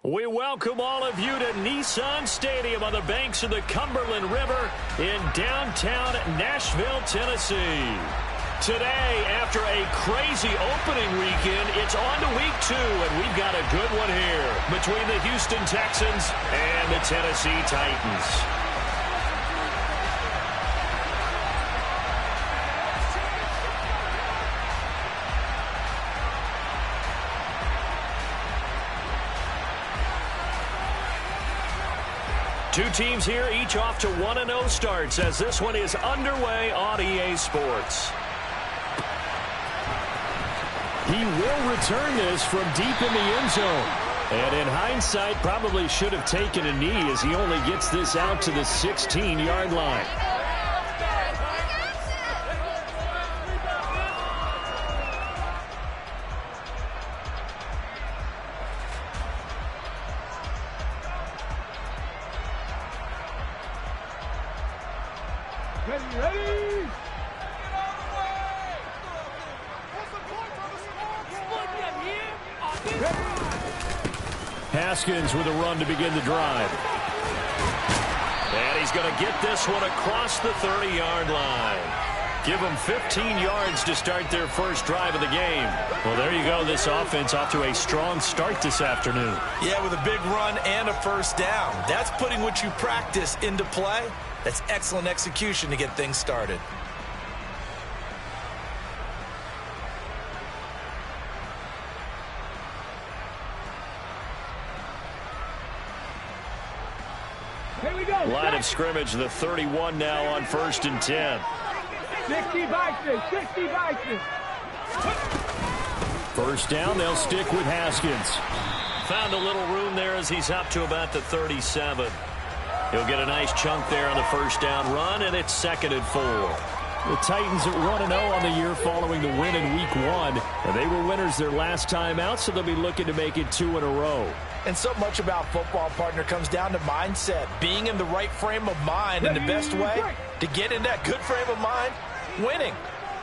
We welcome all of you to Nissan Stadium on the banks of the Cumberland River in downtown Nashville, Tennessee. Today, after a crazy opening weekend, it's on to week 2, and we've got a good one here between the Houston Texans and the Tennessee Titans. Two teams here, each off to 1-0 starts as this one is underway on EA Sports. He will return this from deep in the end zone. And in hindsight, probably should have taken a knee as he only gets this out to the 16-yard line. Ready? Haskins with a run to begin the drive. And he's going to get this one across the 30-yard line. Give them 15 yards to start their first drive of the game. Well, there you go. This offense off to a strong start this afternoon. Yeah, with a big run and a first down. That's putting what you practice into play. That's excellent execution to get things started. Here we go. Line of scrimmage, the 31 now on 1st and 10. 60 Vikings, 60 Vikings. First down, they'll stick with Haskins. Found a little room there as he's up to about the 37. He'll get a nice chunk there on the first down run, and it's 2nd and 4. The Titans at 1-0 on the year following the win in Week 1. And they were winners their last time out, so they'll be looking to make it 2 in a row. And so much about football, partner, comes down to mindset. Being in the right frame of mind, and the best way to get in that good frame of mind, winning.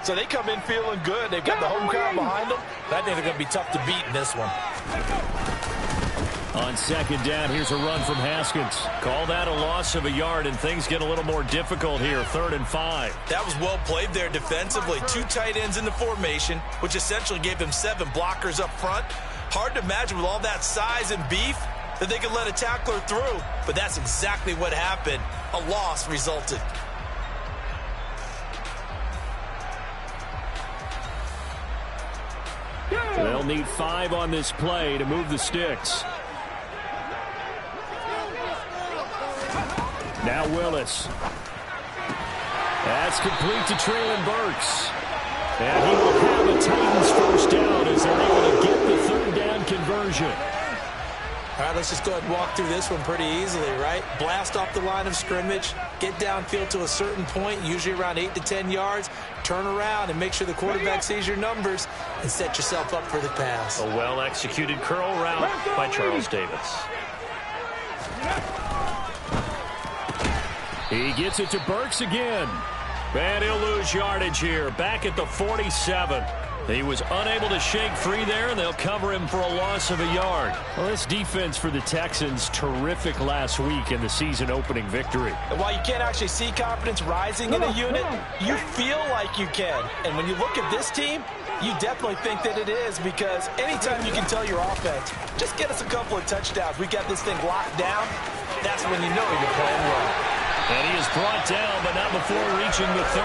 So they come in feeling good. They've got the home crowd behind them. I think they're going to be tough to beat in this one. On 2nd down, here's a run from Haskins. Call that a loss of a yard, and things get a little more difficult here. 3rd and 5. That was well played there defensively. 2 tight ends in the formation, which essentially gave them 7 blockers up front. Hard to imagine with all that size and beef that they could let a tackler through, but that's exactly what happened. A loss resulted. They'll need 5 on this play to move the sticks. Now Willis. That's complete to Traylon Burks. And he will have the Titans first down as they're able to get the 3rd down conversion. All right, let's just go ahead and walk through this one pretty easily, right? Blast off the line of scrimmage, get downfield to a certain point, usually around 8 to 10 yards, turn around and make sure the quarterback sees your numbers and set yourself up for the pass. A well-executed curl route by Charles Davis. He gets it to Burks again. And he'll lose yardage here, back at the 47. He was unable to shake free there, and they'll cover him for a loss of a yard. Well, this defense for the Texans, terrific last week in the season-opening victory. And while you can't actually see confidence rising in a unit, you feel like you can. And when you look at this team, you definitely think that it is, because anytime you can tell your offense, just get us a couple of touchdowns, we got this thing locked down, that's when you know you're playing well. And he is brought down, but not before reaching the 30.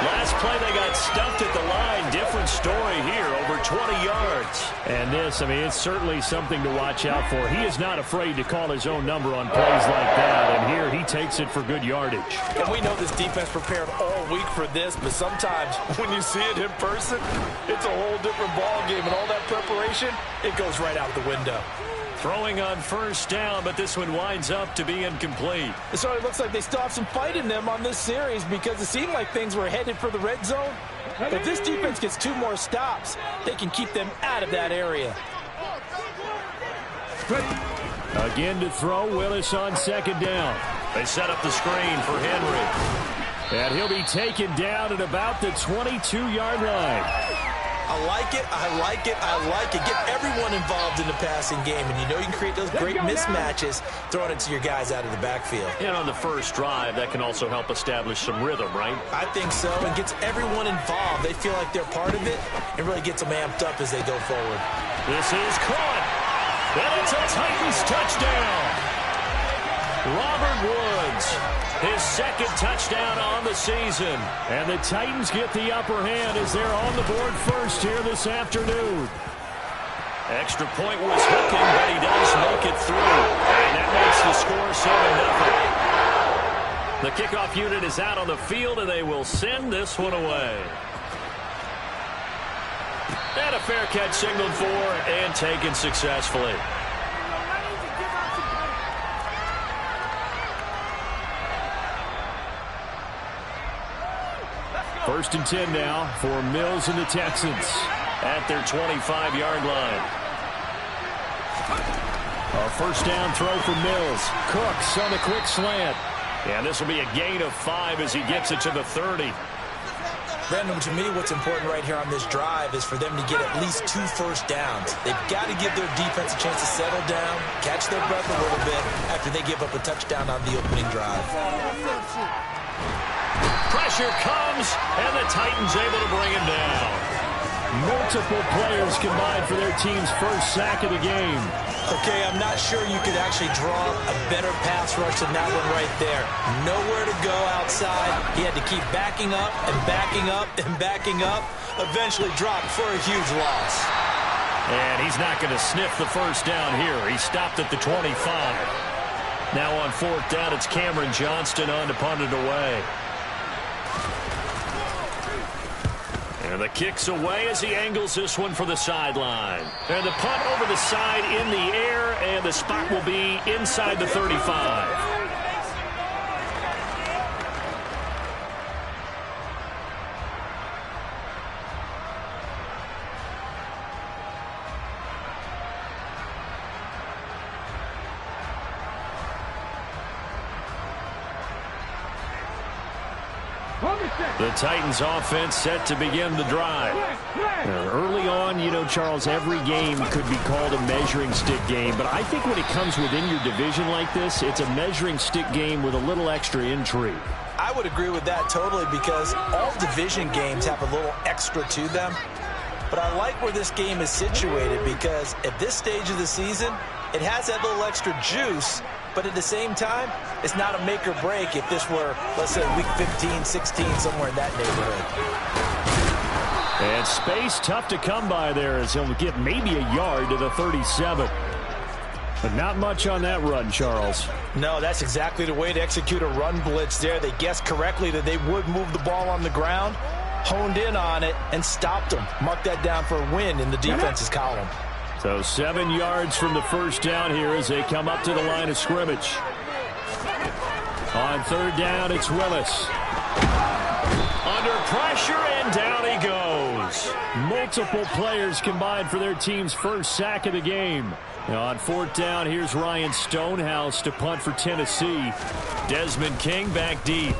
Last play, they got stuffed at the line. Different story here, over 20 yards. And this, I mean, it's certainly something to watch out for. He is not afraid to call his own number on plays like that. And here, he takes it for good yardage. And we know this defense prepared all week for this, but sometimes when you see it in person, it's a whole different ball game. And all that preparation, it goes right out the window. Throwing on first down, but this one winds up to be incomplete. So it looks like they still have some fight in them on this series, because it seemed like things were headed for the red zone. But if this defense gets 2 more stops, they can keep them out of that area. Again to throw, Willis on 2nd down. They set up the screen for Henry. And he'll be taken down at about the 22-yard line. I like it, I like it, I like it. Get everyone involved in the passing game, and you know you can create those great mismatches throwing it to your guys out of the backfield. And on the first drive, that can also help establish some rhythm, right? I think so, and gets everyone involved. They feel like they're part of it, and really gets them amped up as they go forward. This is caught, and it's a Titans touchdown. Robert Woods, his second touchdown on the season. And the Titans get the upper hand as they're on the board first here this afternoon. Extra point was hooking, but he does make it through. And that makes the score 7-0. The kickoff unit is out on the field, and they will send this one away. And a fair catch signaled for and taken successfully. First and 10 now for Mills and the Texans at their 25-yard line. A first down throw for Mills. Cooks on the quick slant. And this will be a gain of 5 as he gets it to the 30. Brandon, to me, what's important right here on this drive is for them to get at least 2 first downs. They've got to give their defense a chance to settle down, catch their breath a little bit after they give up a touchdown on the opening drive. Pressure comes, and the Titans able to bring him down. Multiple players combined for their team's first sack of the game. Okay, I'm not sure you could actually draw a better pass rush than that one right there. Nowhere to go outside. He had to keep backing up and backing up and backing up. Eventually dropped for a huge loss. And he's not going to sniff the first down here. He stopped at the 25. Now on fourth down, it's Cameron Johnston on to punt it away. And the kick's away as he angles this one for the sideline. And the punt over the side in the air, and the spot will be inside the 35. The Titans offense set to begin the drive. Early on, you know, Charles, every game could be called a measuring stick game, but I think when it comes within your division like this, it's a measuring stick game with a little extra intrigue. I would agree with that totally, because all division games have a little extra to them. But I like where this game is situated, because at this stage of the season, it has that little extra juice. But at the same time, it's not a make or break if this were, let's say, week 15, 16, somewhere in that neighborhood. And space tough to come by there as he'll get maybe a yard to the 37. But not much on that run, Charles. No, that's exactly the way to execute a run blitz there. They guessed correctly that they would move the ball on the ground, honed in on it, and stopped them. Mark that down for a win in the defense's column. So 7 yards from the first down here as they come up to the line of scrimmage. On third down, it's Willis. Under pressure, and down he goes. Multiple players combined for their team's first sack of the game. Now on fourth down, here's Ryan Stonehouse to punt for Tennessee. Desmond King back deep.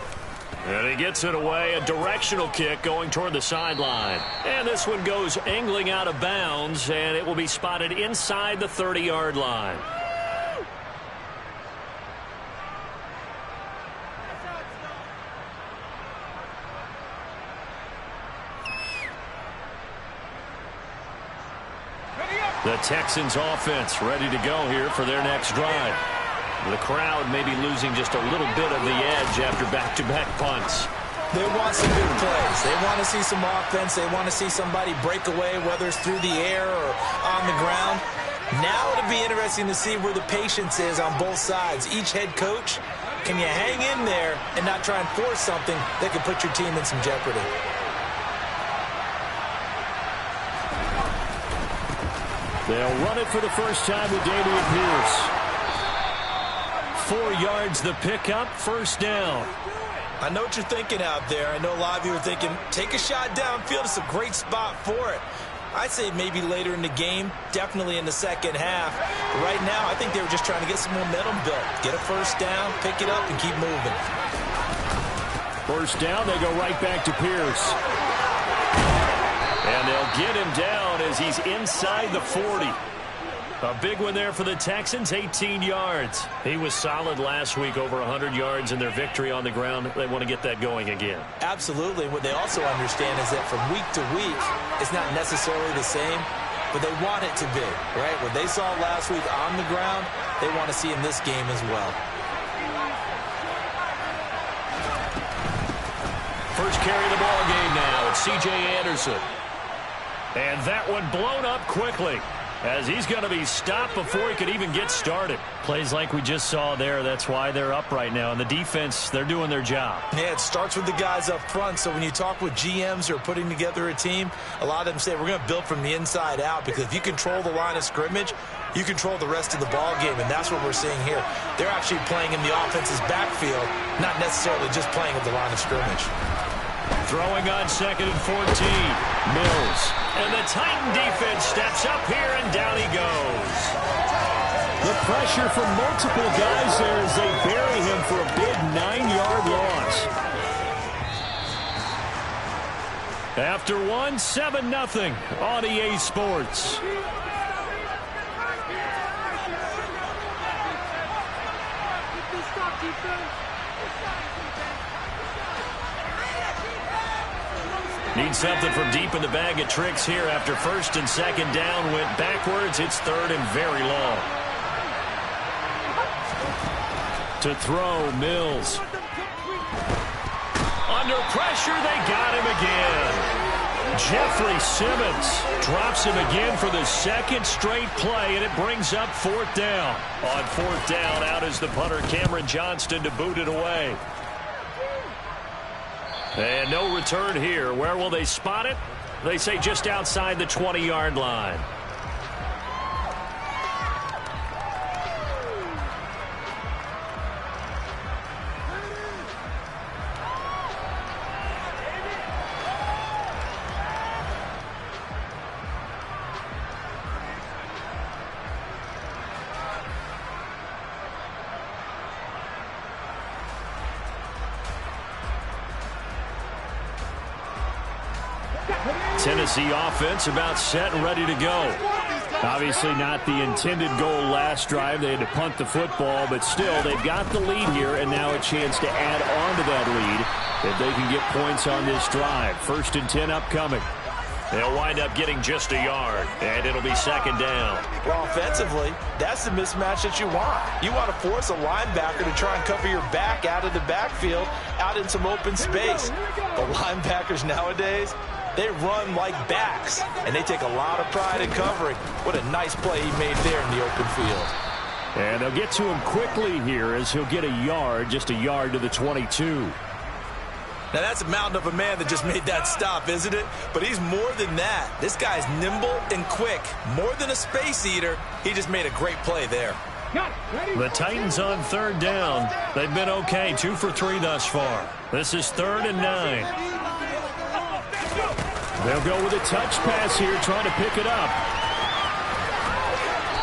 And he gets it away, a directional kick going toward the sideline. And this one goes angling out of bounds, and it will be spotted inside the 30-yard line. The Texans offense ready to go here for their next drive. The crowd may be losing just a little bit of the edge after back-to-back punts. They want some big plays. They want to see some offense. They want to see somebody break away, whether it's through the air or on the ground. Now it'll be interesting to see where the patience is on both sides. Each head coach, can you hang in there and not try and force something that could put your team in some jeopardy? They'll run it for the first time with Dameon Pierce. 4 yards the pickup, first down. I know what you're thinking out there. I know a lot of you are thinking, take a shot downfield. It's a great spot for it. I'd say maybe later in the game, definitely in the second half. But right now, I think they were just trying to get some momentum built. Get a first down, pick it up, and keep moving. First down, they go right back to Pierce. And they'll get him down as he's inside the 40. A big one there for the Texans, 18 yards. He was solid last week, over 100 yards in their victory on the ground. They want to get that going again. Absolutely. What they also understand is that from week to week, it's not necessarily the same, but they want it to be, right? What they saw last week on the ground, they want to see in this game as well. First carry of the ball game now. It's C.J. Anderson. And that one blown up quickly, as he's going to be stopped before he could even get started. Plays like we just saw there. That's why they're up right now. And the defense, they're doing their job. Yeah, it starts with the guys up front. So when you talk with GMs who are putting together a team, a lot of them say we're going to build from the inside out, because if you control the line of scrimmage, you control the rest of the ball game, and that's what we're seeing here. They're actually playing in the offense's backfield, not necessarily just playing at the line of scrimmage. Throwing on 2nd and 14. Mills. And the Titan defense steps up here, and down he goes. The pressure from multiple guys there as they bury him for a big 9-yard loss. After one, 7-0 on EA Sports. Need something from deep in the bag of tricks here after 1st and 2nd down. Went backwards. It's 3rd and very long. To throw, Mills. Under pressure, they got him again. Jeffrey Simmons drops him again for the 2nd straight play, and it brings up 4th down. On 4th down, out is the punter, Cameron Johnston, to boot it away. And no return here. Where will they spot it? They say just outside the 20-yard line. Tennessee offense about set and ready to go. Obviously not the intended goal last drive. They had to punt the football, but still they've got the lead here, and now a chance to add on to that lead if they can get points on this drive. 1st and 10 upcoming. They'll wind up getting just a yard, and it'll be 2nd down. Well, offensively, that's the mismatch that you want. You want to force a linebacker to try and cover your back out of the backfield, out in some open space. The linebackers nowadays, they run like backs, and they take a lot of pride in covering. What a nice play he made there in the open field. And they'll get to him quickly here as he'll get a yard, just a yard to the 22. Now, that's a mountain of a man that just made that stop, isn't it? But he's more than that. This guy's nimble and quick. More than a space eater, he just made a great play there. The Titans on 3rd down. They've been okay, 2 for 3 thus far. This is 3rd and 9. They'll go with a touch pass here, trying to pick it up.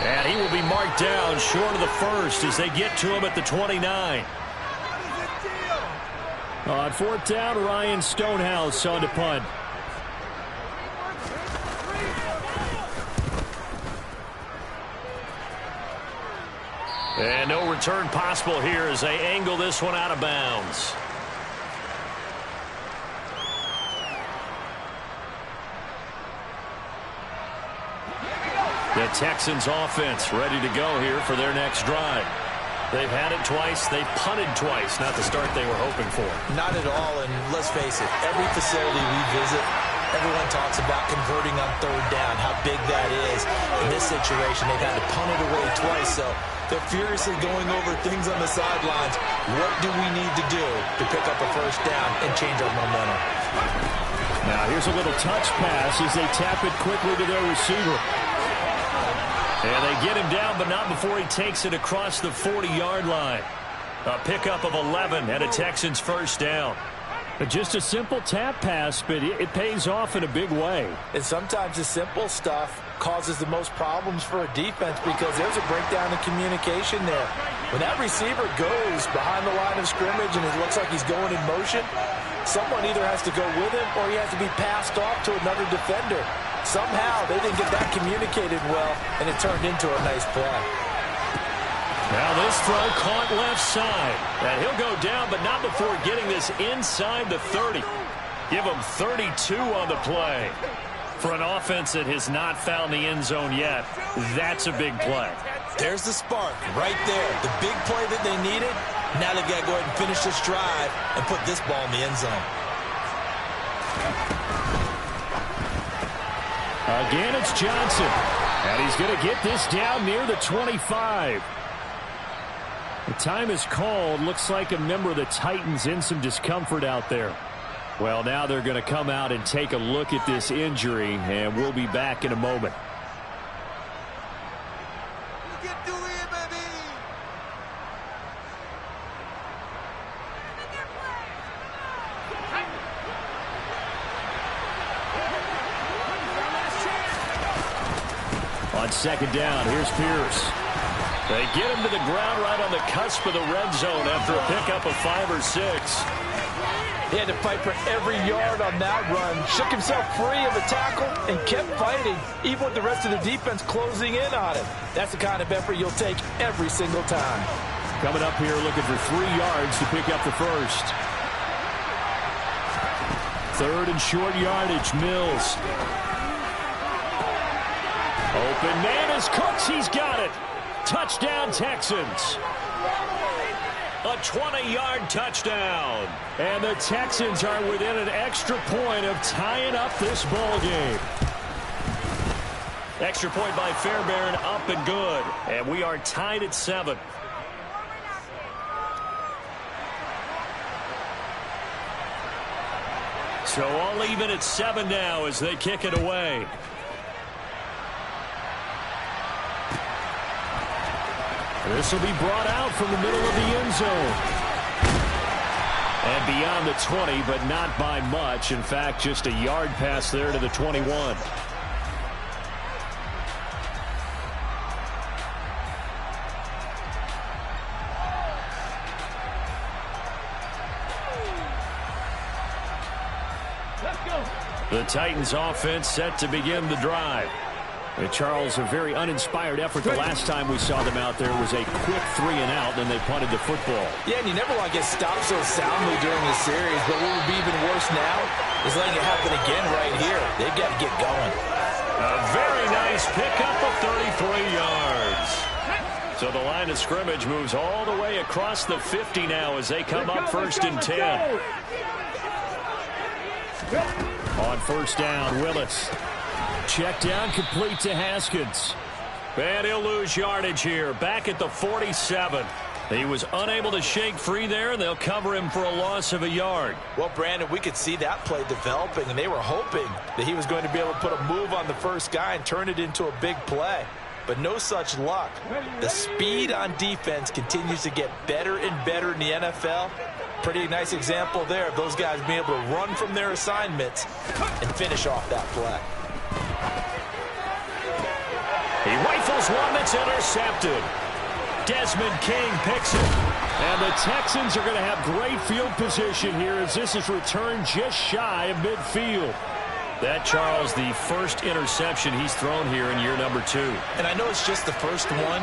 And he will be marked down short of the 1st as they get to him at the 29. On 4th down, Ryan Stonehouse on to punt. And no return possible here as they angle this one out of bounds. The Texans offense ready to go here for their next drive. They've had it twice. They've punted twice. Not the start they were hoping for. Not at all, and let's face it, every facility we visit, everyone talks about converting on 3rd down, how big that is. In this situation, they've had to punt it away twice, so they're furiously going over things on the sidelines. What do we need to do to pick up a 1st down and change our momentum? Now here's a little touch pass as they tap it quickly to their receiver. And they get him down, but not before he takes it across the 40-yard line. A pickup of 11 and a Texans 1st down. But just a simple tap pass, but it pays off in a big way. And sometimes the simple stuff causes the most problems for a defense because there's a breakdown in communication there. When that receiver goes behind the line of scrimmage and it looks like he's going in motion, someone either has to go with him or he has to be passed off to another defender. Somehow they didn't get that communicated well, and it turned into a nice play. Now this throw caught left side. And he'll go down, but not before getting this inside the 30. Give him 32 on the play. For an offense that has not found the end zone yet, that's a big play. There's the spark right there. The big play that they needed. Now they've got to go ahead and finish this drive and put this ball in the end zone. Again, it's Johnson. And he's going to get this down near the 25. The time is called. Looks like a member of the Titans in some discomfort out there. Well, now they're going to come out and take a look at this injury, and we'll be back in a moment. On second down, here's Pierce. They get him to the ground right on the cusp of the red zone after a pickup of 5 or 6. He had to fight for every yard on that run. Shook himself free of the tackle and kept fighting, even with the rest of the defense closing in on him. That's the kind of effort you'll take every single time. Coming up here looking for 3 yards to pick up the first. Third and short yardage, Mills. Open man is Cooks. He's got it. Touchdown, Texans. A 20-yard touchdown. And the Texans are within an extra point of tying up this ball game. Extra point by Fairbairn, up and good. And we are tied at 7. So all even at 7 now as they kick it away. This will be brought out from the middle of the end zone. And beyond the 20, but not by much. In fact, just a yard pass there to the 21. The Titans offense set to begin the drive. And Charles, a very uninspired effort the last time we saw them out there was a quick 3 and out, and they punted the football. Yeah, and you never want to get stopped so soundly during the series, but what would be even worse now is letting it happen again right here. They've got to get going. A very nice pickup of 33 yards. So the line of scrimmage moves all the way across the 50 now as they come up first and 10. On first down, Willis. Check down, complete to Haskins. And he'll lose yardage here, back at the 47. He was unable to shake free there, and they'll cover him for a loss of a yard. Well, Brandon, we could see that play developing, and they were hoping that he was going to be able to put a move on the first guy and turn it into a big play. But no such luck. The speed on defense continues to get better and better in the NFL. Pretty nice example there of those guys being able to run from their assignments and finish off that play. He rifles one that's intercepted. Desmond King picks it. And the Texans are going to have great field position here as this is returned just shy of midfield. That, Charles, the first interception he's thrown here in year number 2. And I know it's just the first one,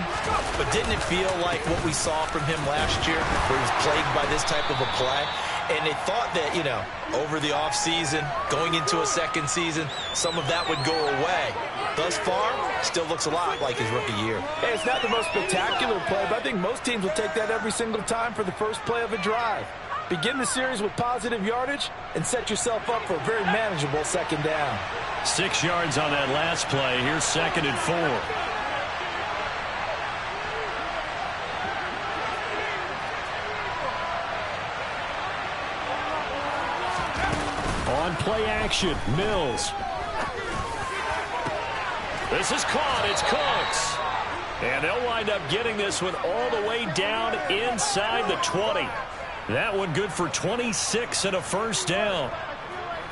but didn't it feel like what we saw from him last year where he was plagued by this type of a play? And they thought that, you know, over the offseason, going into a second season, some of that would go away. Thus far, still looks a lot like his rookie year. Hey, it's not the most spectacular play, but I think most teams will take that every single time for the first play of a drive. Begin the series with positive yardage and set yourself up for a very manageable second down. 6 yards on that last play. Here's 2nd and 4. On play action, Mills. This is caught. It's Cooks. And they'll wind up getting this one all the way down inside the 20. That one good for 26 and a first down.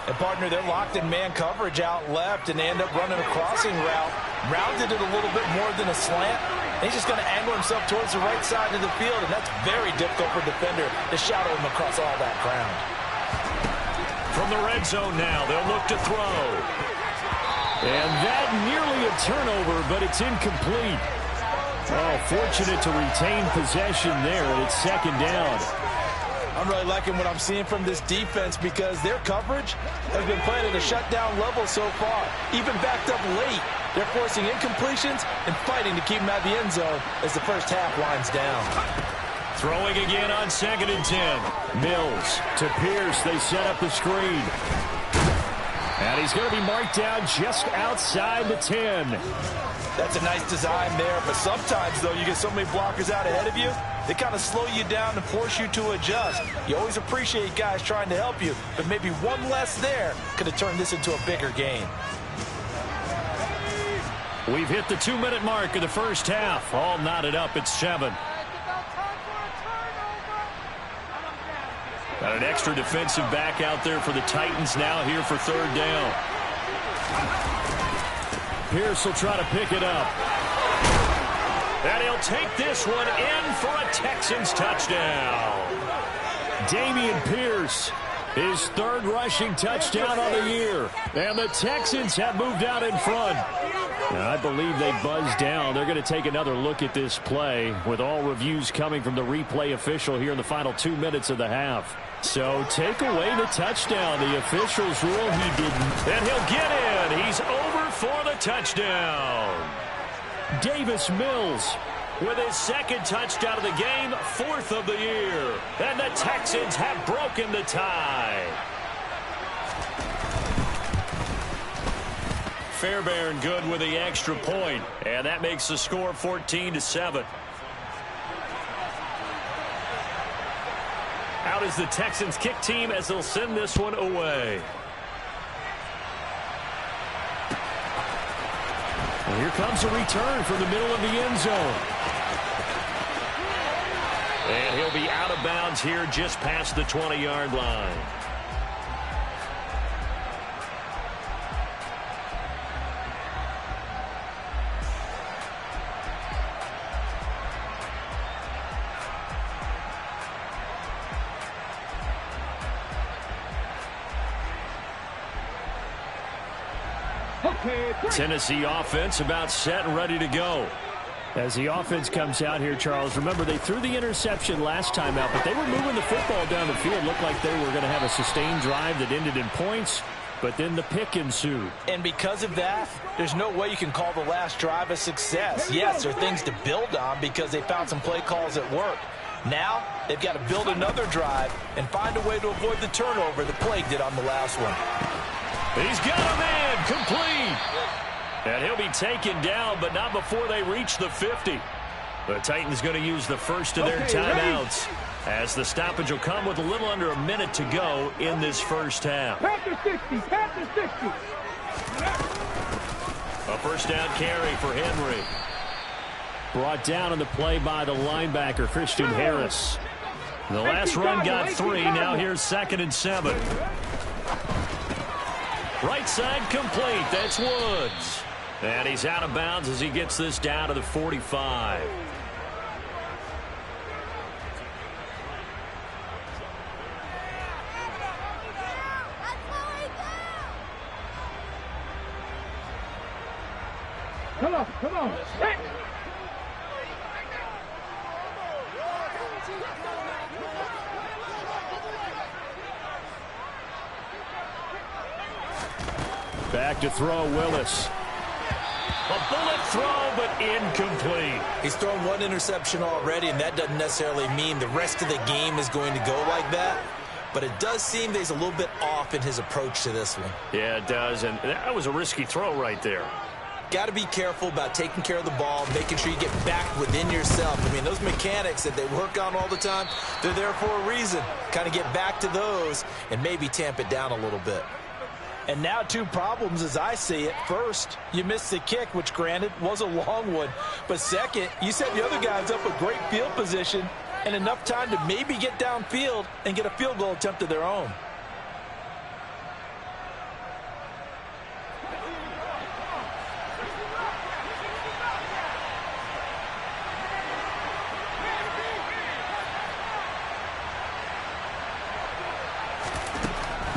And, partner, they're locked in man coverage out left, and they end up running a crossing route. Rounded it a little bit more than a slant. And he's just going to angle himself towards the right side of the field, and that's very difficult for a defender to shadow him across all that ground. From the red zone now, they'll look to throw. And that nearly a turnover, but it's incomplete. Oh, fortunate to retain possession there, and it's second down. I'm really liking what I'm seeing from this defense because their coverage has been playing at a shutdown level so far. Even backed up late, they're forcing incompletions and fighting to keep them out of the end zone as the first half winds down. Throwing again on 2nd and 10. Mills to Pierce. They set up the screen. And he's going to be marked down just outside the 10. That's a nice design there, but sometimes, though, you get so many blockers out ahead of you, they kind of slow you down and force you to adjust. You always appreciate guys trying to help you, but maybe one less there could have turned this into a bigger game. We've hit the 2-minute mark of the first half. All knotted up at 7. Got an extra defensive back out there for the Titans now here for 3rd down. Pierce will try to pick it up. And he'll take this one in for a Texans touchdown. Dameon Pierce, his 3rd rushing touchdown of the year. And the Texans have moved out in front. And I believe they buzzed down. They're going to take another look at this play with all reviews coming from the replay official here in the final 2 minutes of the half. So take away the touchdown. The officials rule he didn't. And he'll get in. He's over for the touchdown. Davis Mills with his 2nd touchdown of the game, 4th of the year. And the Texans have broken the tie. Fairbairn good with the extra point. And that makes the score 14-7. Out is the Texans kick team as they'll send this one away. And here comes a return from the middle of the end zone. And he'll be out of bounds here just past the 20-yard line. Tennessee offense about set and ready to go. As the offense comes out here, Charles, remember they threw the interception last time out, but they were moving the football down the field. Looked like they were going to have a sustained drive that ended in points, but then the pick ensued. And because of that, there's no way you can call the last drive a success. Yes, there are things to build on because they found some play calls that work. Now, they've got to build another drive and find a way to avoid the turnover the Plague did on the last one. He's got a man complete. And he'll be taken down, but not before they reach the 50. The Titans going to use the first of their timeouts as the stoppage will come with a little under a minute to go in this first half. Panther 60, Panther 60. A first down carry for Henry. Brought down on the play by the linebacker, Christian Harris. The last run got 3. Now here's 2nd and 7. Right side complete. That's Woods. And he's out of bounds as he gets this down to the 45. Come on, come on. Hey. Back to throw, Willis. A bullet throw, but incomplete. He's thrown one interception already, and that doesn't necessarily mean the rest of the game is going to go like that. But it does seem that he's a little bit off in his approach to this one. Yeah, it does, and that was a risky throw right there. Got to be careful about taking care of the ball, making sure you get back within yourself. I mean, those mechanics that they work on all the time, they're there for a reason. Kind of get back to those and maybe tamp it down a little bit. And now 2 problems as I see it. First, you missed the kick, which granted was a long one. But second, you set the other guys up a great field position and enough time to maybe get downfield and get a field goal attempt of their own.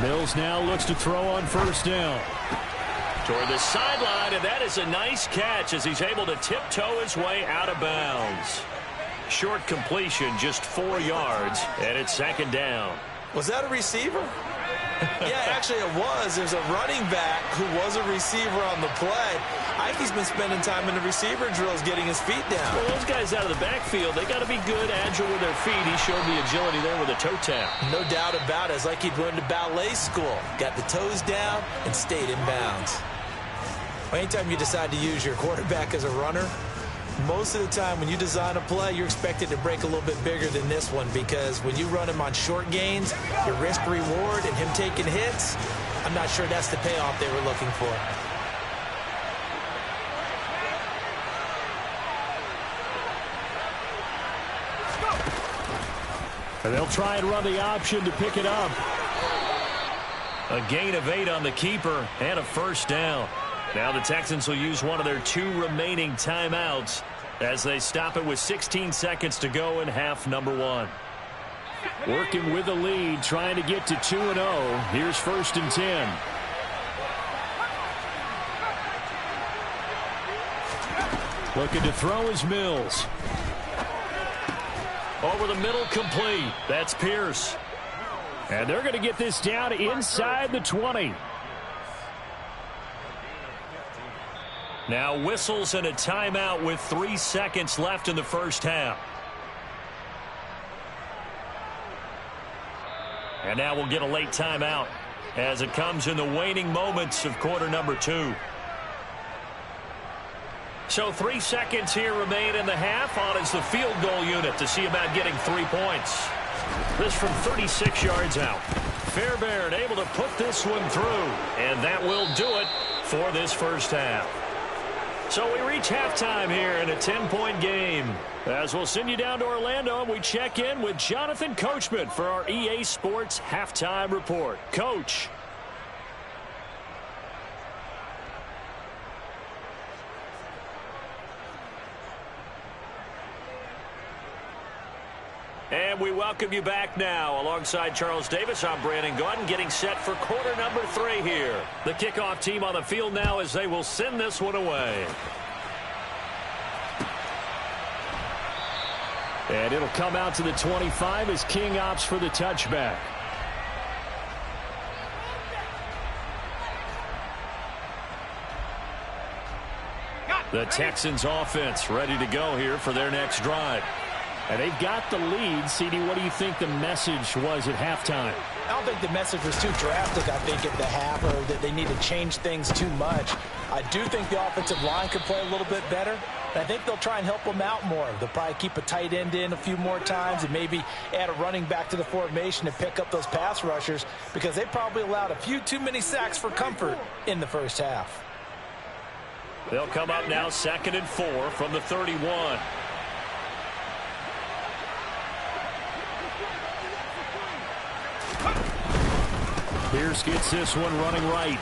Mills now looks to throw on first down. Toward the sideline, and that is a nice catch as he's able to tiptoe his way out of bounds. Short completion, just 4 yards, and it's second down. Was that a receiver? Yeah, actually it was. There's a running back who was a receiver on the play. Ike's been spending time in the receiver drills getting his feet down. Well, those guys out of the backfield, they got to be good, agile with their feet. He showed the agility there with a toe tap. No doubt about it. It's like he'd went to ballet school. Got the toes down and stayed in bounds. Well, anytime you decide to use your quarterback as a runner, most of the time when you design a play, you're expected to break a little bit bigger than this one, because when you run him on short gains, your risk-reward and him taking hits, I'm not sure that's the payoff they were looking for. And they'll try and run the option to pick it up. A gain of 8 on the keeper and a first down. Now the Texans will use one of their 2 remaining timeouts as they stop it with 16 seconds to go in half number 1. Working with the lead, trying to get to 2-0. Here's first and 10. Looking to throw is Mills. Over the middle, complete. That's Pierce. And they're going to get this down inside the 20. Now whistles and a timeout with 3 seconds left in the first half. And now we'll get a late timeout as it comes in the waning moments of quarter number 2. So 3 seconds here remain in the half. On is the field goal unit to see about getting 3 points. This from 36 yards out. Fairbairn able to put this one through. And that will do it for this first half. So we reach halftime here in a 10-point game. As we'll send you down to Orlando, and we check in with Jonathan Coachman for our EA Sports Halftime Report. Coach. And we welcome you back now. Alongside Charles Davis, I'm Brandon Gaudin, getting set for quarter number 3 here. The kickoff team on the field now as they will send this one away. And it'll come out to the 25 as King opts for the touchback. The Texans offense ready to go here for their next drive. And they've got the lead. CD, what do you think the message was at halftime? I don't think the message was too drastic, I think, at the half, or that they need to change things too much. I do think the offensive line could play a little bit better. And I think they'll try and help them out more. They'll probably keep a tight end in a few more times and maybe add a running back to the formation to pick up those pass rushers, because they probably allowed a few too many sacks for comfort in the first half. They'll come up now 2nd and 4 from the 31. Pierce gets this one running right.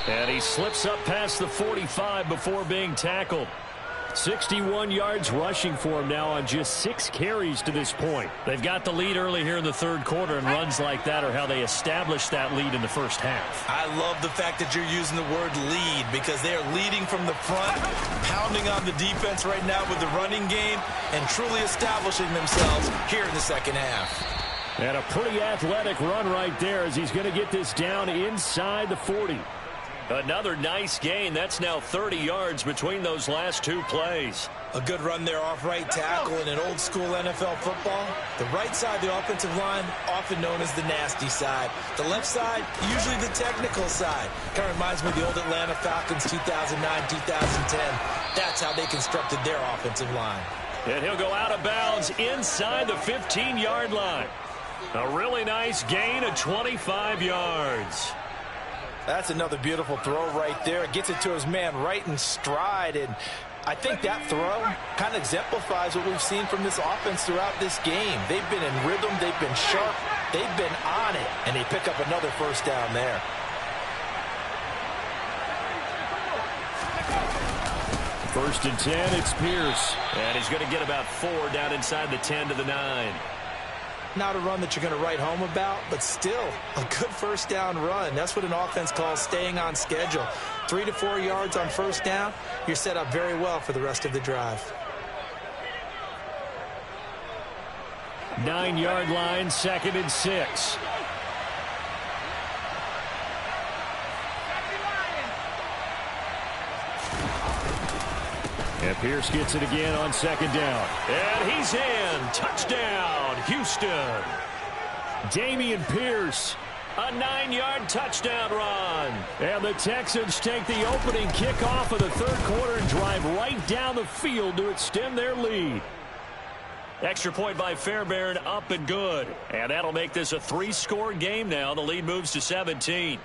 And he slips up past the 45 before being tackled. 61 yards rushing for him now on just 6 carries to this point. They've got the lead early here in the third quarter, and runs like that are how they established that lead in the first half. I love the fact that you're using the word lead, because they are leading from the front, pounding on the defense right now with the running game, and truly establishing themselves here in the second half. And a pretty athletic run right there as he's going to get this down inside the 40. Another nice gain. That's now 30 yards between those last 2 plays. A good run there off right tackle in an old school NFL football. The right side of the offensive line, often known as the nasty side. The left side, usually the technical side. Kind of reminds me of the old Atlanta Falcons 2009, 2010. That's how they constructed their offensive line. And he'll go out of bounds inside the 15-yard line. A really nice gain of 25 yards. That's another beautiful throw right there. Gets it to his man right in stride. And I think that throw kind of exemplifies what we've seen from this offense throughout this game. They've been in rhythm. They've been sharp. They've been on it. And they pick up another first down there. First and 10, it's Pierce. And he's going to get about 4 down inside the 10 to the 9. Not a run that you're going to write home about, but still a good first down run. That's what an offense calls staying on schedule. 3 to 4 yards on first down, you're set up very well for the rest of the drive. 9-yard line, 2nd and 6. And Pierce gets it again on 2nd down. And he's in. Touchdown, Houston. Dameon Pierce, a 9-yard touchdown run. And the Texans take the opening kickoff of the 3rd quarter and drive right down the field to extend their lead. Extra point by Fairbairn, up and good. And that'll make this a 3-score game now. The lead moves to 17.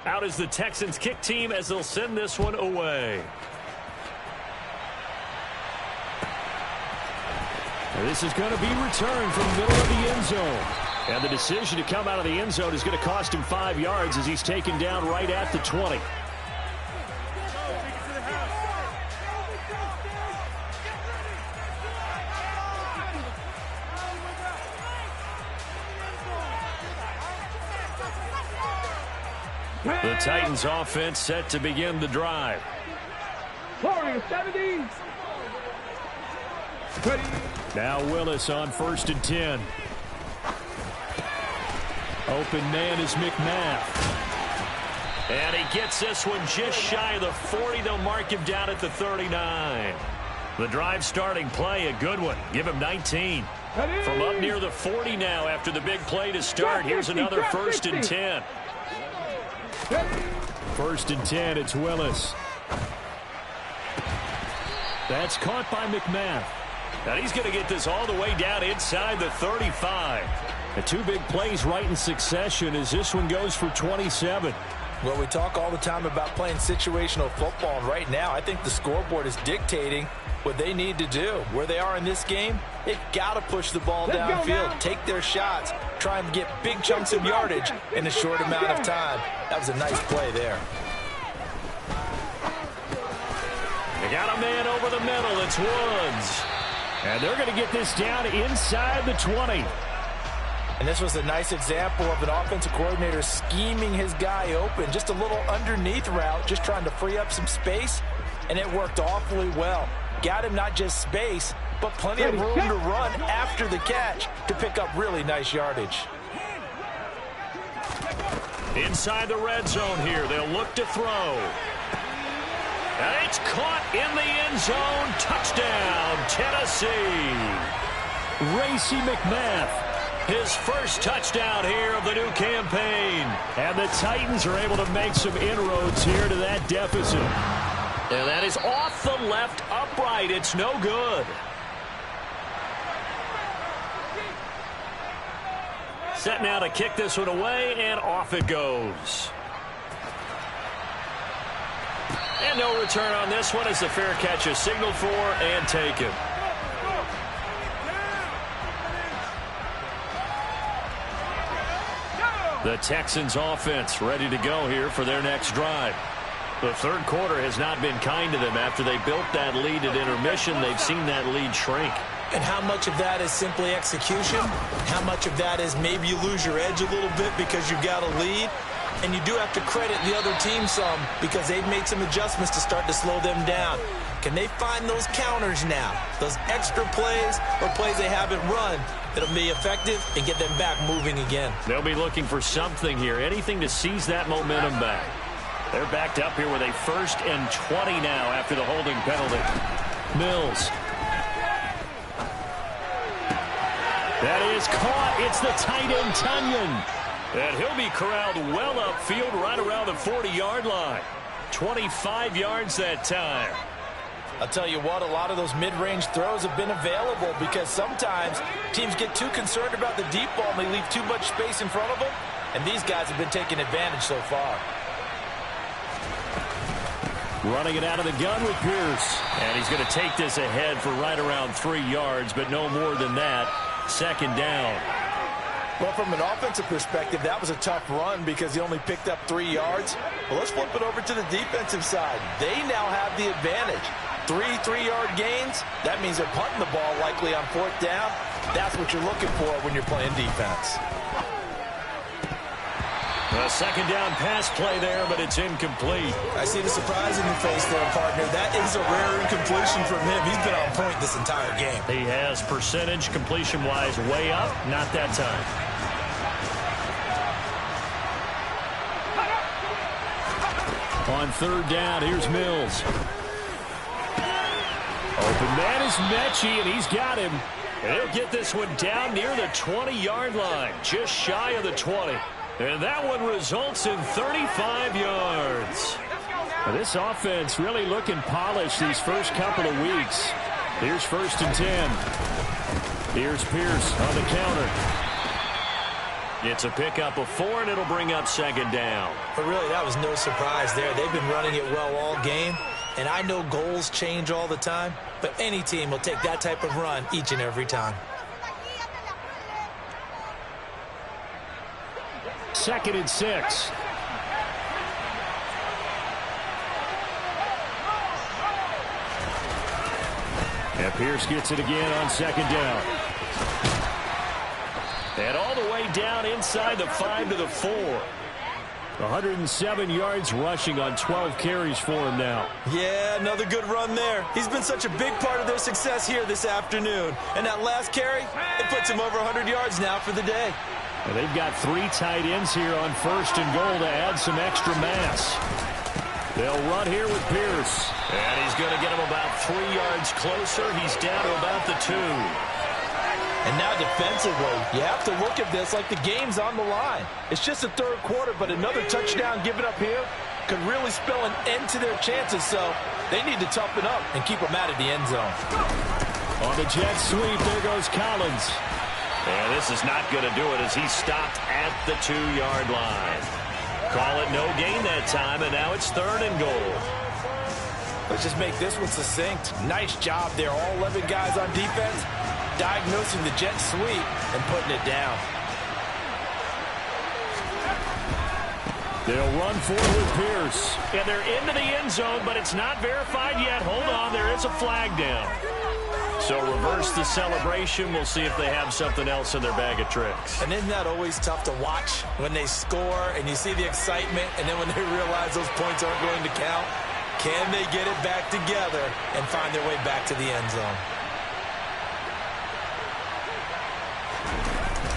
Out is the Texans kick team as they'll send this one away. And this is going to be returned from the middle of the end zone. And the decision to come out of the end zone is going to cost him 5 yards as he's taken down right at the 20. The Titans offense set to begin the drive. Warriors 70. Now Willis on 1st and 10. Open man is McMath. And he gets this one just shy of the 40. They'll mark him down at the 39. The drive starting play, a good one. Give him 19. From up near the 40 now after the big play to start. Here's another 1st and 10. 1st and 10, it's Willis. That's caught by McMath. And he's going to get this all the way down inside the 35. The 2 big plays right in succession as this one goes for 27. Well, we talk all the time about playing situational football, and right now I think the scoreboard is dictating what they need to do. Where they are in this game, they've got to push the ball downfield, take their shots, try and get big chunks of yardage in a short amount of time. That was a nice play there. They got a man over the middle. It's Woods. And they're going to get this down inside the 20. And this was a nice example of an offensive coordinator scheming his guy open. Just a little underneath route, just trying to free up some space. And it worked awfully well. Got him not just space, but plenty of room to run after the catch to pick up really nice yardage. Inside the red zone here, they'll look to throw. And it's caught in the end zone. Touchdown, Tennessee. Racey McMath, his first touchdown here of the new campaign. And the Titans are able to make some inroads here to that deficit. And that is off the left upright. It's no good. Set now to kick this one away, and off it goes. And no return on this one as the fair catch is signaled for and taken. The Texans offense ready to go here for their next drive. The 3rd quarter has not been kind to them. After they built that lead at intermission, they've seen that lead shrink. And how much of that is simply execution? How much of that is maybe you lose your edge a little bit because you've got a lead? And you do have to credit the other team some because they've made some adjustments to start to slow them down. Can they find those counters now? Those extra plays or plays they haven't run that'll be effective and get them back moving again. They'll be looking for something here, anything to seize that momentum back. They're backed up here with a 1st and 20 now after the holding penalty. Mills. That is caught. It's the tight end, Tunyon. And he'll be corralled well upfield right around the 40-yard line. 25 yards that time. I'll tell you what, a lot of those mid-range throws have been available because sometimes teams get too concerned about the deep ball and they leave too much space in front of them. And these guys have been taking advantage so far. Running it out of the gun with Pierce. And he's going to take this ahead for right around 3 yards, but no more than that. Second down. Well, from an offensive perspective, that was a tough run because he only picked up 3 yards. Well, let's flip it over to the defensive side. They now have the advantage. 3 3-yard gains. That means they're punting the ball likely on 4th down. That's what you're looking for when you're playing defense. A second down pass play there, but it's incomplete. I see the surprise in your face there, partner. That is a rare incompletion from him. He's been on point this entire game. He has percentage completion-wise way up. Not that time. On 3rd down, here's Mills. Open man is Mechie, and he's got him. And he'll get this one down near the 20-yard line, just shy of the 20. And that one results in 35 yards. Now, this offense really looking polished these first couple of weeks. Here's 1st and 10. Here's Pierce on the counter. It's a pickup of 4, and it'll bring up 2nd down. But really, that was no surprise there. They've been running it well all game. And I know goals change all the time, but any team will take that type of run each and every time. 2nd and 6. And Pierce gets it again on 2nd down. And all the way down inside the 5 to the 4. 107 yards rushing on 12 carries for him now. Yeah, another good run there. He's been such a big part of their success here this afternoon. And that last carry, it puts him over 100 yards now for the day. And they've got 3 tight ends here on 1st and goal to add some extra mass. They'll run here with Pierce. And he's going to get him about 3 yards closer. He's down to about the 2. And now defensively, you have to look at this like the game's on the line. It's just the 3rd quarter, but another touchdown given up here could really spell an end to their chances. So they need to toughen up and keep them out of the end zone. On the jet sweep, there goes Collins. And this is not going to do it as he stopped at the 2-yard line. Call it no gain that time, and now it's 3rd and goal. Let's just make this one succinct. Nice job there. All 11 guys on defense diagnosing the jet sweep and putting it down. They'll run forward with Pierce. And they're into the end zone, but it's not verified yet. Hold on, there is a flag down. So reverse the celebration. We'll see if they have something else in their bag of tricks. And isn't that always tough to watch when they score and you see the excitement, and then when they realize those points aren't going to count? Can they get it back together and find their way back to the end zone?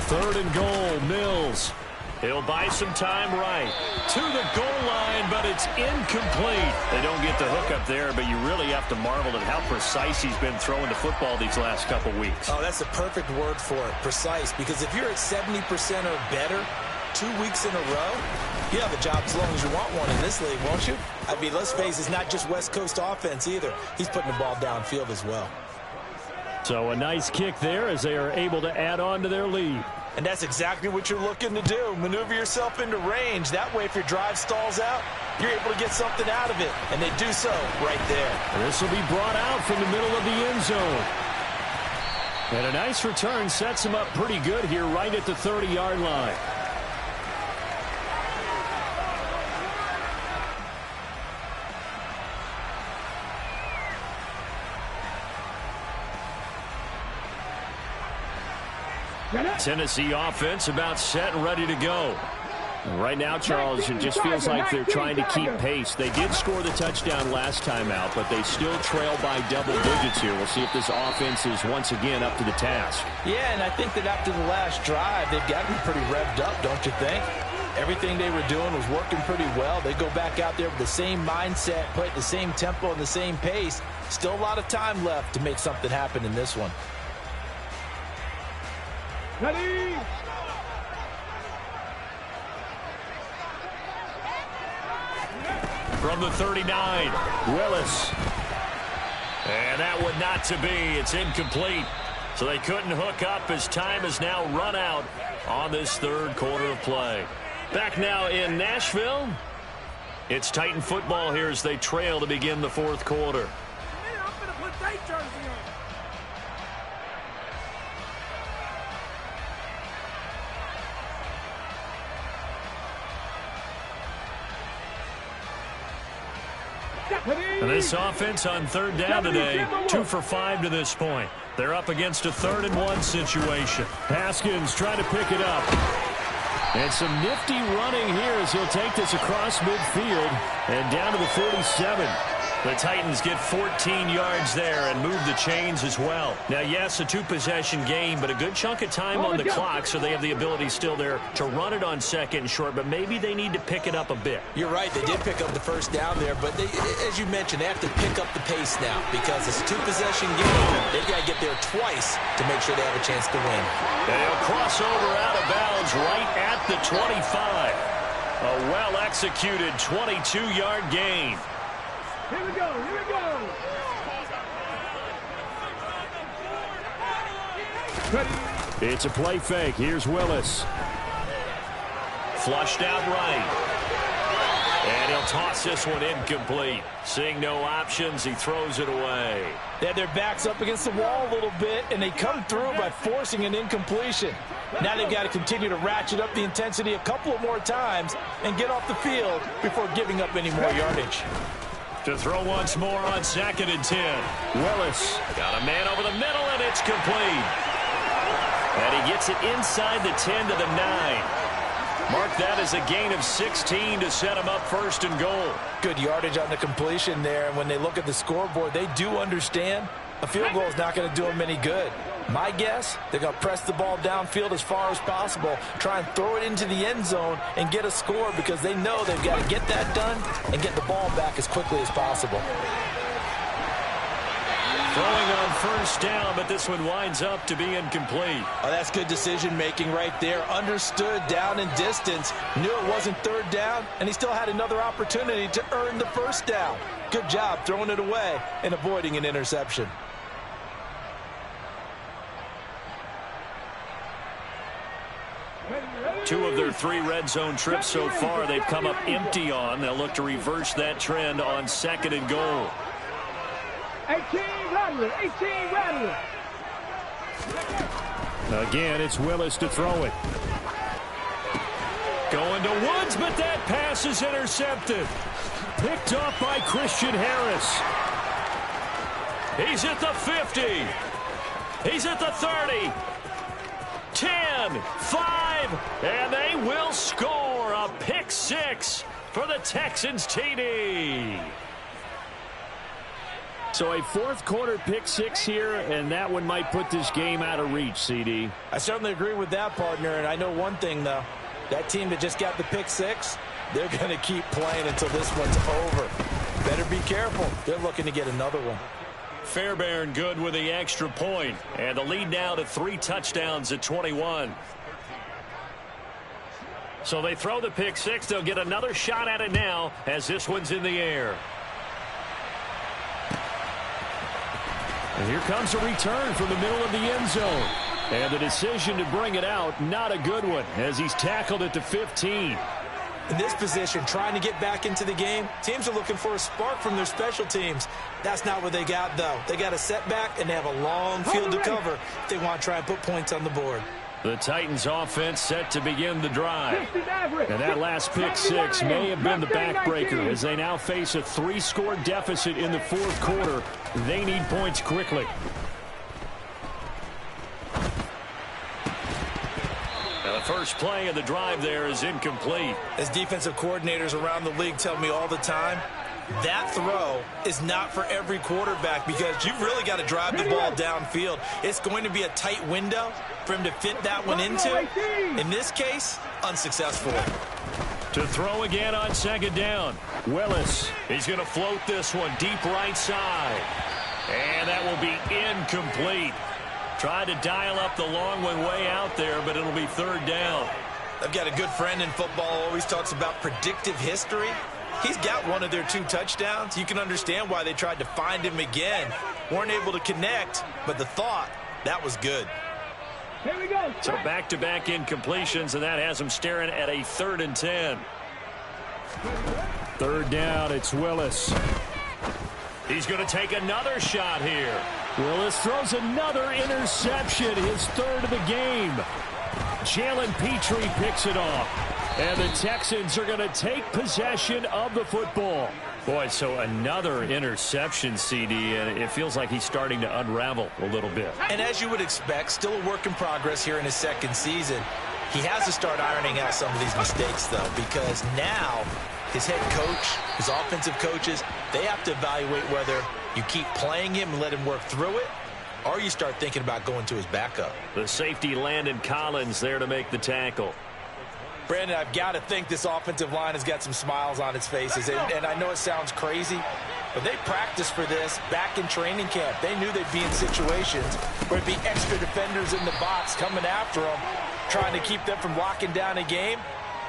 3rd and goal, Mills. He'll buy some time right to the goal line, but it's incomplete. They don't get the hook up there, but you really have to marvel at how precise he's been throwing the football these last couple weeks. Oh, that's the perfect word for it, precise, because if you're at 70% or better 2 weeks in a row, you have a job as long as you want one in this league, won't you? I mean, let's face it, it's not just West Coast offense either. He's putting the ball downfield as well. So a nice kick there as they are able to add on to their lead. And that's exactly what you're looking to do. Maneuver yourself into range. That way, if your drive stalls out, you're able to get something out of it. And they do so right there. This will be brought out from the middle of the end zone. And a nice return sets him up pretty good here right at the 30-yard line. Tennessee offense about set and ready to go. Right now, Charles, it just feels like they're trying to keep pace. They did score the touchdown last time out, but they still trail by double digits here. We'll see if this offense is once again up to the task. Yeah, and I think that after the last drive, they've got to be pretty revved up, don't you think? Everything they were doing was working pretty well. They go back out there with the same mindset, play at the same tempo and the same pace. Still a lot of time left to make something happen in this one. Ready? From the 39, Willis. And that one not to be. It's incomplete. So they couldn't hook up as time has now run out on this 3rd quarter of play. Back now in Nashville. It's Titan football here as they trail to begin the 4th quarter. And this offense on third down today, 2 for 5 to this point. They're up against a 3rd-and-1 situation. Haskins trying to pick it up. And some nifty running here as he'll take this across midfield and down to the 47. The Titans get 14 yards there and move the chains as well. Now, yes, a 2-possession game, but a good chunk of time on the clock, so they have the ability still there to run it on 2nd and short, but maybe they need to pick it up a bit. You're right. They did pick up the first down there, but as you mentioned, they have to pick up the pace now because it's a 2-possession game. They've got to get there twice to make sure they have a chance to win. And he'll cross over out of bounds right at the 25. A well-executed 22-yard gain. Here we go, here we go. Ready. It's a play fake. Here's Willis. Flushed out right. And he'll toss this one incomplete. Seeing no options, he throws it away. They had their backs up against the wall a little bit, and they come through by forcing an incompletion. Now they've got to continue to ratchet up the intensity a couple of more times and get off the field before giving up any more yardage. To throw once more on 2nd and 10. Willis got a man over the middle, and it's complete. And he gets it inside the 10 to the 9. Mark that as a gain of 16 to set him up 1st and goal. Good yardage on the completion there, and when they look at the scoreboard, they do understand a field goal is not going to do them any good. My guess, they're going to press the ball downfield as far as possible, try and throw it into the end zone and get a score because they know they've got to get that done and get the ball back as quickly as possible. Throwing on 1st down, but this one winds up to be incomplete. Oh, that's good decision-making right there. Understood down and distance, knew it wasn't 3rd down, and he still had another opportunity to earn the 1st down. Good job throwing it away and avoiding an interception. Two of their 3 red zone trips so far they've come up empty on. They'll look to reverse that trend on 2nd and goal. 18 Rattler, 18 Rattler. Again, it's Willis to throw it. Going to Woods, but that pass is intercepted. Picked off by Christian Harris. He's at the 50. He's at the 30. 10, 5, and they will score a pick 6 for the Texans TD. So a 4th quarter pick 6 here, and that one might put this game out of reach, CD. I certainly agree with that, partner, and I know one thing, though. That team that just got the pick 6, they're going to keep playing until this one's over. Better be careful. They're looking to get another one. Fairbairn good with the extra point, and the lead now to 3 touchdowns at 21. So they throw the pick 6. They'll get another shot at it now as this one's in the air. And here comes a return from the middle of the end zone. And the decision to bring it out, not a good one, as he's tackled at the 15. In this position, trying to get back into the game, teams are looking for a spark from their special teams. That's not what they got, though. They got a setback, and they have a long field to cover if they want to try and put points on the board. The Titans offense set to begin the drive. And that last pick 6 may have been the backbreaker as they now face a 3-score deficit in the 4th quarter. They need points quickly. Now the first play of the drive there is incomplete. As defensive coordinators around the league tell me all the time, that throw is not for every quarterback because you've really got to drive the ball downfield. It's going to be a tight window for him to fit that one into. In this case, unsuccessful. To throw again on 2nd down. Willis, he's going to float this one deep right side. And that will be incomplete. Tried to dial up the long one way out there, but it'll be 3rd down. I've got a good friend in football who always talks about predictive history. He's got one of their 2 touchdowns. You can understand why they tried to find him again. Weren't able to connect, but the thought, that was good. Here we go. So back-to-back incompletions, and that has him staring at a 3rd and 10. 3rd down, it's Willis. He's going to take another shot here. Willis throws another interception, his 3rd of the game. Jalen Petrie picks it off. And the Texans are going to take possession of the football. Boy, so another interception, CD, and it feels like he's starting to unravel a little bit. And as you would expect, still a work in progress here in his second season. He has to start ironing out some of these mistakes, though, because now his head coach, his offensive coaches, they have to evaluate whether you keep playing him and let him work through it, or you start thinking about going to his backup. The safety, Landon Collins, there to make the tackle. Brandon, I've got to think this offensive line has got some smiles on its faces. And I know it sounds crazy, but they practiced for this back in training camp. They knew they'd be in situations where it'd be extra defenders in the box coming after them, trying to keep them from locking down a game.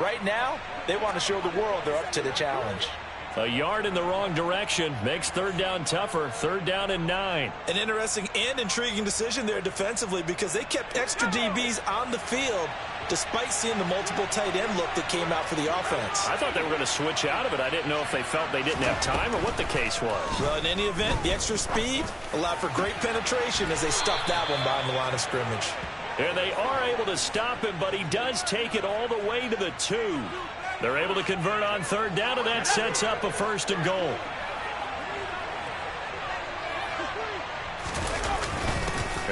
Right now, they want to show the world they're up to the challenge. A yard in the wrong direction makes third down tougher. 3rd down and 9. An interesting and intriguing decision there defensively because they kept extra DBs on the field despite seeing the multiple tight end look that came out for the offense. I thought they were going to switch out of it. I didn't know if they felt they didn't have time or what the case was. Well, in any event, the extra speed allowed for great penetration as they stuffed that one behind the line of scrimmage. And they are able to stop him, but he does take it all the way to the 2. They're able to convert on 3rd down, and that sets up a 1st and goal.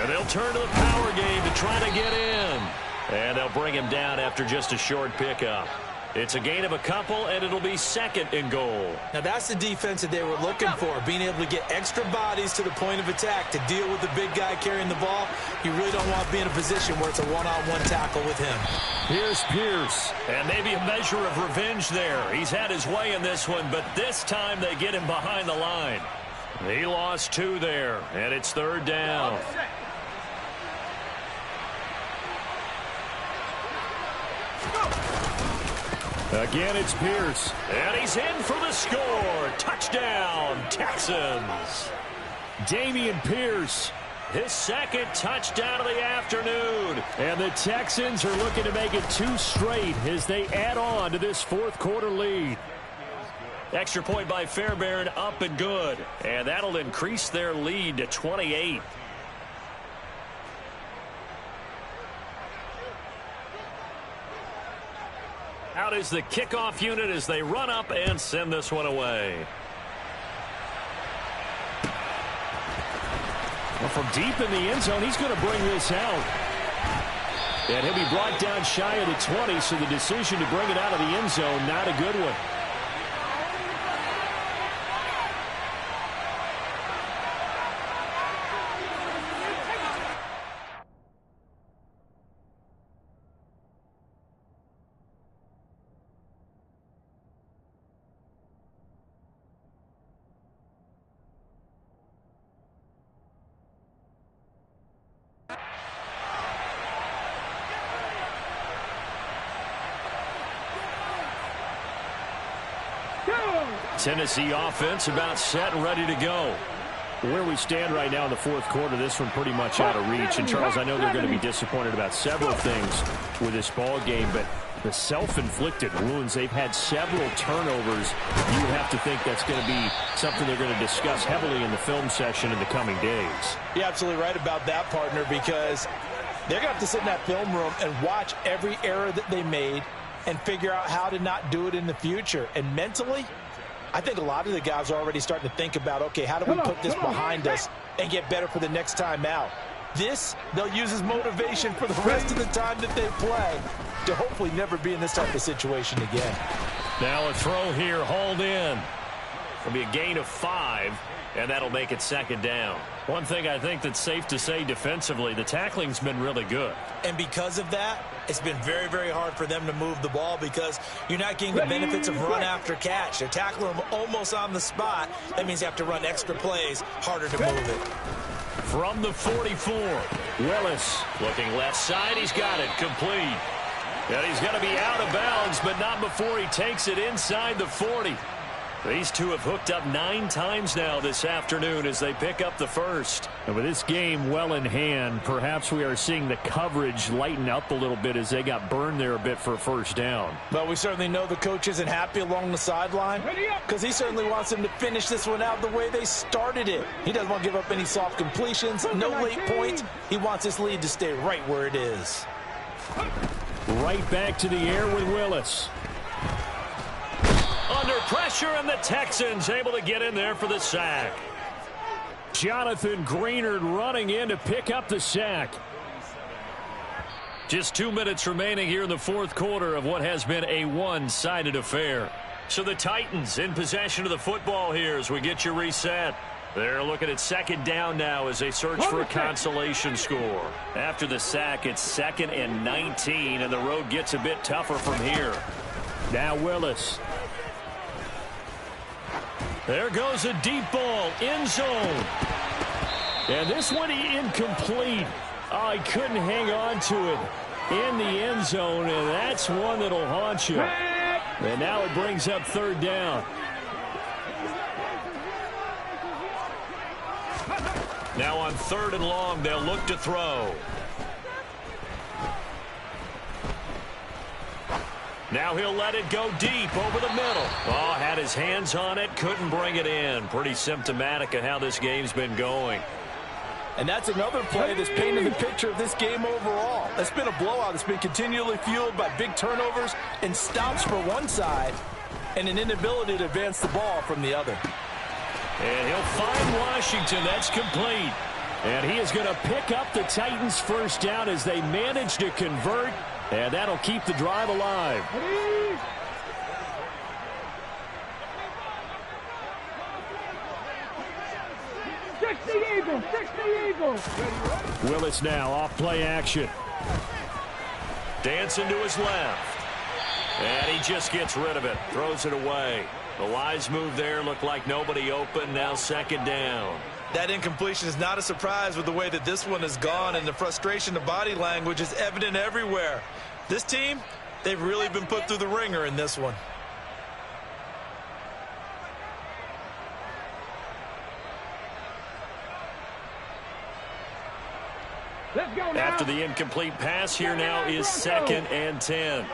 And they'll turn to the power game to try to get in. And they'll bring him down after just a short pickup. It's a gain of a couple, and it'll be 2nd and goal. Now, that's the defense that they were looking for, being able to get extra bodies to the point of attack to deal with the big guy carrying the ball. You really don't want to be in a position where it's a one-on-one tackle with him. Here's Pierce, and maybe a measure of revenge there. He's had his way in this one, but this time they get him behind the line. He lost 2 there, and it's 3rd down. Again, it's Pierce, and he's in for the score. Touchdown, Texans. Dameon Pierce, his 2nd touchdown of the afternoon. And the Texans are looking to make it 2 straight as they add on to this 4th quarter lead. Extra point by Fairbairn, up and good. And that'll increase their lead to 28. Out is the kickoff unit as they run up and send this one away. Well, from deep in the end zone, he's going to bring this out. And he'll be brought down shy of the 20, so the decision to bring it out of the end zone, not a good one. Tennessee offense about set and ready to go. Where we stand right now in the 4th quarter, this one pretty much out of reach. And, Charles, I know they're going to be disappointed about several things with this ball game, but the self-inflicted wounds, they've had several turnovers. You have to think that's going to be something they're going to discuss heavily in the film session in the coming days. You're absolutely right about that, partner, because they're going to have to sit in that film room and watch every error that they made and figure out how to not do it in the future. And mentally, I think a lot of the guys are already starting to think about, okay, how do we put this behind us and get better for the next time out? This, they'll use as motivation for the rest of the time that they play to hopefully never be in this type of situation again. Now a throw here, hauled in. It'll be a gain of 5, and that'll make it 2nd down. One thing I think that's safe to say defensively, the tackling's been really good. And because of that, it's been very, very hard for them to move the ball because you're not getting the benefits of run after catch. They're tackling them almost on the spot. That means you have to run extra plays, harder to move it. From the 44, Willis looking left side. He's got it complete. And he's going to be out of bounds, but not before he takes it inside the 40. These two have hooked up 9 times now this afternoon as they pick up the 1st. And with this game well in hand, perhaps we are seeing the coverage lighten up a little bit as they got burned there a bit for a 1st down. But we certainly know the coach isn't happy along the sideline because he certainly wants them to finish this one out the way they started it. He doesn't want to give up any soft completions, no late points. He wants his lead to stay right where it is. Right back to the air with Willis. under pressure, and the Texans able to get in there for the sack. Jonathan Greenard running in to pick up the sack. Just 2 minutes remaining here in the fourth quarter of what has been a one-sided affair. So the Titans in possession of the football here as we get you reset. They're looking at second down now as they search for a consolation score. After the sack, it's 2nd and 19, and the road gets a bit tougher from here. Now Willis. There goes a deep ball, end zone. And this one incomplete. Oh, he couldn't hang on to it in the end zone, and that's one that'll haunt you. And now it brings up third down. Now on 3rd and long, they'll look to throw. Now he'll let it go deep over the middle. Oh, had his hands on it, couldn't bring it in. Pretty symptomatic of how this game's been going. And that's another play that's painting the picture of this game overall. It's been a blowout. It's been continually fueled by big turnovers and stops for one side and an inability to advance the ball from the other. And he'll find Washington. That's complete. And he is going to pick up the Titans' first down as they manage to convert. And that'll keep the drive alive. 60 Eagles, 60 Eagles. Willis now off play action. Dancing to his left. And he just gets rid of it. Throws it away. The wise move there looked like nobody open. Now 2nd down. That incompletion is not a surprise with the way that this one has gone, and the frustration, the body language is evident everywhere. This team, they've really been put through the ringer in this one. Let's go now. After the incomplete pass, here now is 2nd and 10.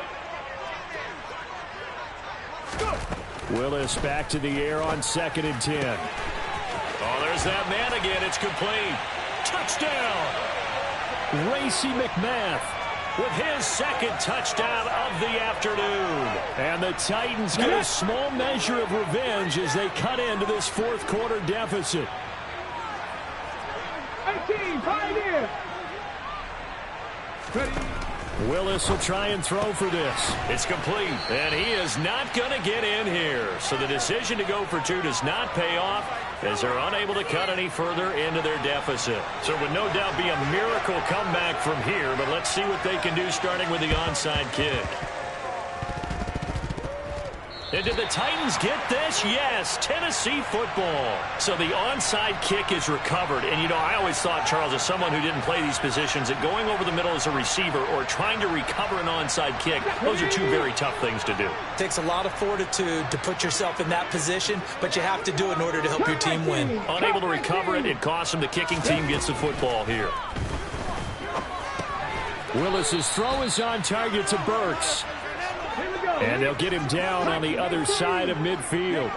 Willis back to the air on 2nd and 10. Oh, there's that man again. It's complete. Touchdown. Racey McMath With his 2nd touchdown of the afternoon. And the Titans get a small measure of revenge as they cut into this fourth quarter deficit. 18, Pioneer. Ready. Willis will try and throw for this. It's complete, and he is not going to get in here. So the decision to go for 2 does not pay off as they're unable to cut any further into their deficit. So it would no doubt be a miracle comeback from here, but let's see what they can do starting with the onside kick. And did the Titans get this? Yes, Tennessee football. So the onside kick is recovered. And, you know, I always thought, Charles, as someone who didn't play these positions, that going over the middle as a receiver or trying to recover an onside kick, those are 2 very tough things to do. It takes a lot of fortitude to put yourself in that position, but you have to do it in order to help your team win. Unable to recover it, it costs them. The kicking team gets the football here. Willis's throw is on target to Burks. And they'll get him down on the other side of midfield.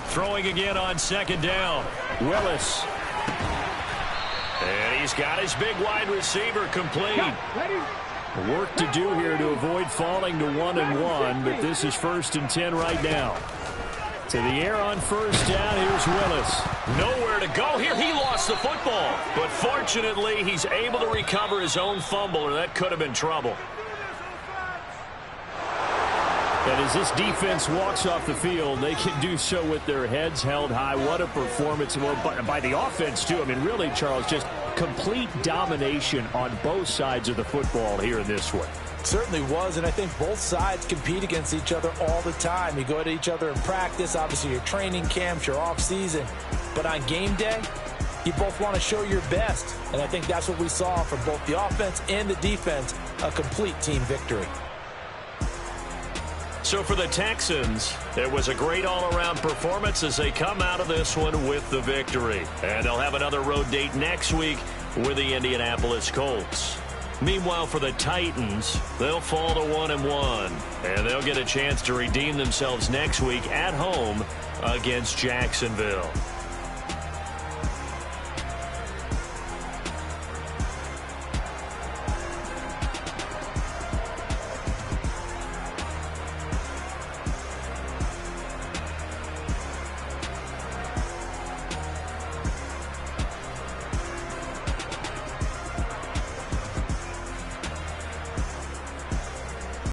Throwing again on 2nd down. Willis. And he's got his big wide receiver complete. Work to do here to avoid falling to 1-1, but this is 1st and 10 right now. To the air on 1st down, here's Willis. Nowhere to go here. He lost the football. But fortunately, he's able to recover his own fumble, or that could have been trouble. And as this defense walks off the field, they can do so with their heads held high. What a performance by the offense, too. I mean, really, Charles, just complete domination on both sides of the football here in this one. Certainly was, and I think both sides compete against each other all the time. You go at each other in practice, obviously your training camps, your off-season. But on game day, you both want to show your best. And I think that's what we saw from both the offense and the defense, a complete team victory. So for the Texans, it was a great all-around performance as they come out of this one with the victory. And they'll have another road date next week with the Indianapolis Colts. Meanwhile, for the Titans, they'll fall to 1-1. And they'll get a chance to redeem themselves next week at home against Jacksonville.